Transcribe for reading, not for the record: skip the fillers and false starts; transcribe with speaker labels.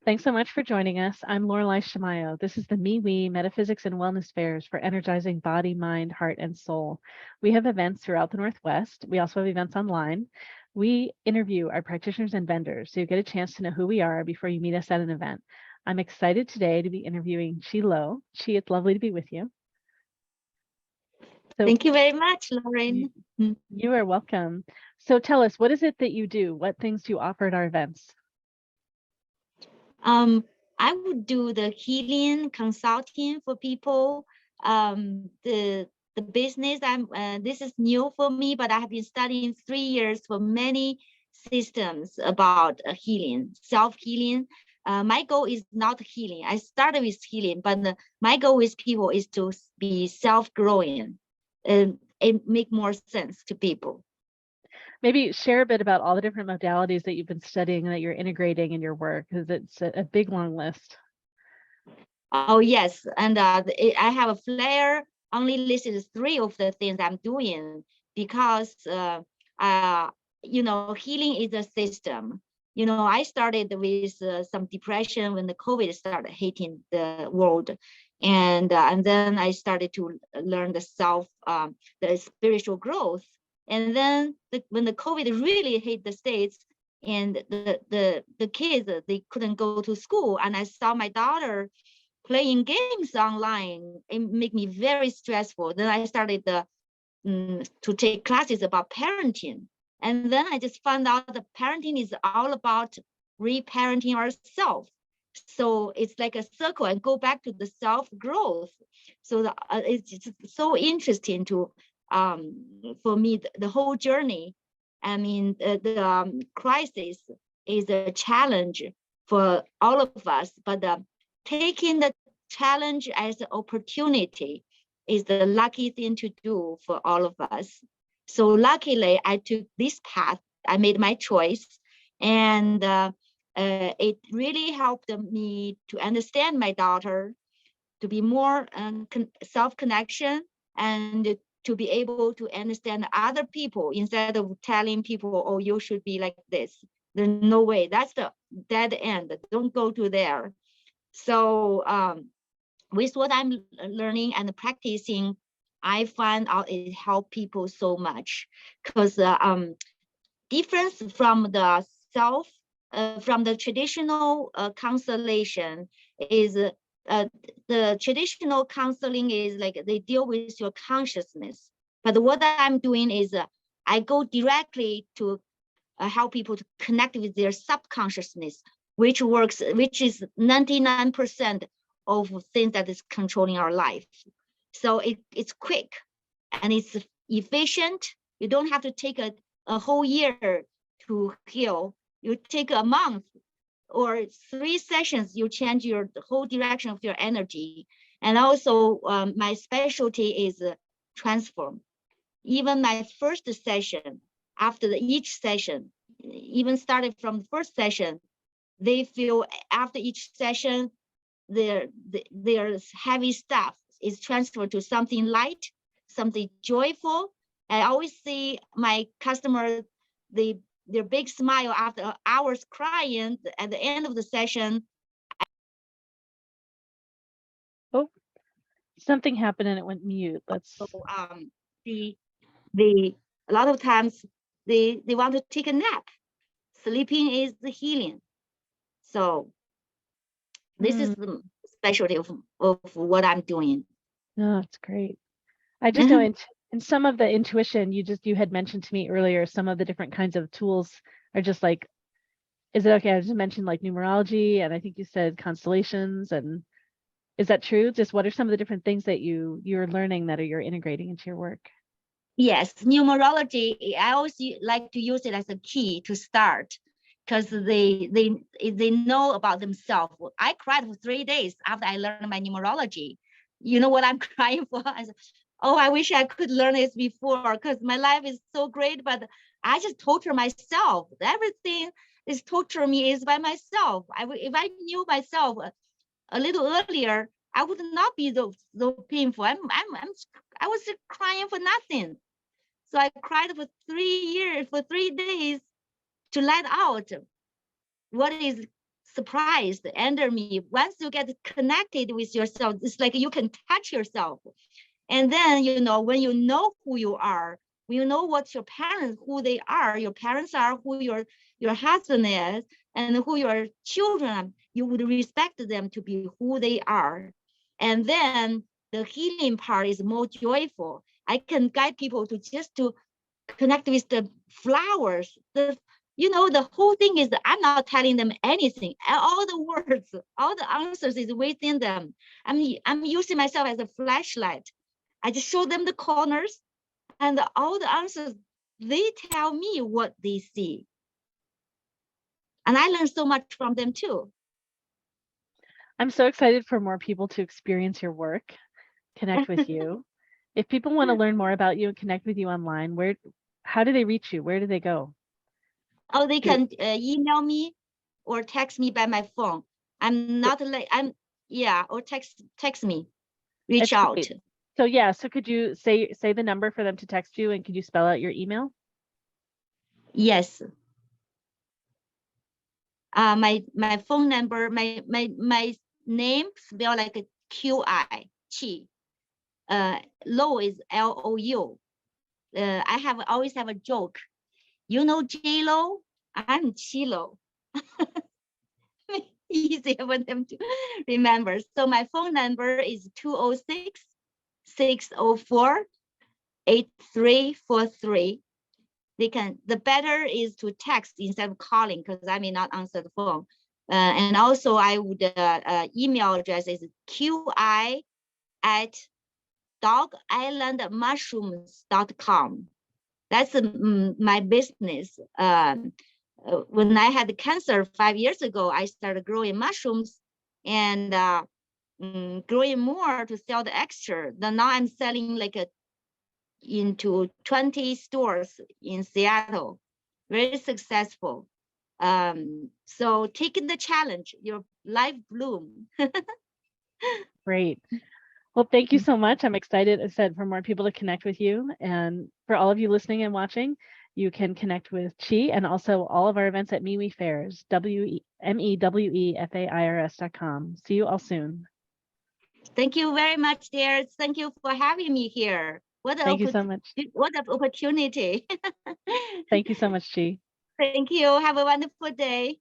Speaker 1: Thanks so much for joining us. I'm Lorelei Shamayo. This is the MeWe Metaphysics and Wellness Fairs for energizing body, mind, heart, and soul. We have events throughout the Northwest. We also have events online. We interview our practitioners and vendors, so you get a chance to know who we are before you meet us at an event. I'm excited today to be interviewing Chi Lo. Chi, it's lovely to be with you. So
Speaker 2: Thank you very much, Lauren.
Speaker 1: you are welcome. So tell us, what is it that you do? What things do you offer at our events?
Speaker 2: I would do the healing consulting for people. The business this is new for me, but I have been studying 3 years for many systems about healing, self-healing. My goal is not healing. I started with healing, but my goal with people is to be self-growing and make more sense to people.
Speaker 1: Maybe share a bit about all the different modalities that you've been studying and that you're integrating in your work, because it's a big, long list.
Speaker 2: Oh, yes. And I have a flyer only listed 3 of the things I'm doing because, healing is a system. I started with some depression when the COVID started hitting the world. And then I started to learn the spiritual growth. And then when the COVID really hit the States, and the kids, they couldn't go to school, and I saw my daughter playing games online. It made me very stressful. Then I started to take classes about parenting. And then I just found out that parenting is all about reparenting ourselves. So it's like a circle and go back to the self-growth. So it's just so interesting to, for me, the whole journey. I mean, the crisis is a challenge for all of us, but taking the challenge as an opportunity is the lucky thing to do for all of us. So luckily, I took this path. I made my choice, and it really helped me to understand my daughter, to be more self-connection, and to be able to understand other people instead of telling people, oh, you should be like this. There's no way. That's the dead end. Don't go to there. So with what I'm learning and practicing, I find out it helps people so much, because difference from the from the traditional constellation is the traditional counseling is like they deal with your consciousness. But what I'm doing is I go directly to help people to connect with their subconsciousness, which is 99% of things that is controlling our life. So it's quick and it's efficient. You don't have to take a whole year to heal. You take a month or 3 sessions, you change the whole direction of your energy. And also my specialty is transform. Even my first session, after each session, even started from the first session, they feel after each session, their heavy stuff is transferred to something light, something joyful. I always see my customers, their big smile after hours crying at the end of the session.
Speaker 1: Oh, something happened and it went mute. Let's.
Speaker 2: So a lot of times they want to take a nap. Sleeping is the healing. So this is the specialty of what I'm doing.
Speaker 1: Oh, that's great. I just know in some of the intuition you had mentioned to me earlier, some of the different kinds of tools are just like, is it okay? I just mentioned like numerology, and I think you said constellations. And is that true? Just what are some of the different things that you're learning that you're integrating into your work?
Speaker 2: Yes, numerology, I always like to use it as a key to start, because they know about themselves. I cried for 3 days after I learned my numerology. You know what I'm crying for? I said, oh, I wish I could learn this before, because my life is so great, but I just torture myself. Everything is torturing me is by myself. If I knew myself a little earlier, I would not be so painful. I was crying for nothing. So I cried for 3 days to let out what is surprised under me. Once you get connected with yourself, it's like you can touch yourself. And then, you know, when you know who you are, when you know what your parents, who they are, your parents are, who your husband is, and who your children are, you would respect them to be who they are. And then the healing part is more joyful. I can guide people to just to connect with the flowers. The whole thing is that I'm not telling them anything. All the words, all the answers is within them. I'm using myself as a flashlight. I just show them the corners, and all the answers, they tell me what they see. And I learn so much from them too.
Speaker 1: I'm so excited for more people to experience your work, connect with you. If people want to learn more about you and connect with you online, how do they reach you? Where do they go?
Speaker 2: Oh, they can email me or text me by my phone. I'm not like or text me, reach
Speaker 1: It's
Speaker 2: out.
Speaker 1: great. So yeah, so could you say the number for them to text you, and could you spell out your email?
Speaker 2: Yes. My phone number, my name spelled like a QI, Chi. Lou is LOU. I always have a joke. You know J-Lo? I'm Chilo. Easy for them to remember. So my phone number is 206-604-8343. The better is to text instead of calling, because I may not answer the phone. And also I would email address is qi@dogislandmushrooms.com. That's my business. When I had cancer 5 years ago, I started growing mushrooms and growing more to sell the extra. Then now I'm selling like into 20 stores in Seattle. Very successful. So taking the challenge, your life bloom.
Speaker 1: Great. Well, thank you so much. I'm excited, as I said, for more people to connect with you. And for all of you listening and watching, you can connect with Chi and also all of our events at MeWe Fairs, MEWEFAIRS.com. See you all soon.
Speaker 2: Thank you very much, dear. Thank you for having me here.
Speaker 1: Thank you so much.
Speaker 2: What an opportunity.
Speaker 1: Thank you so much, Chi.
Speaker 2: Thank you. Have a wonderful day.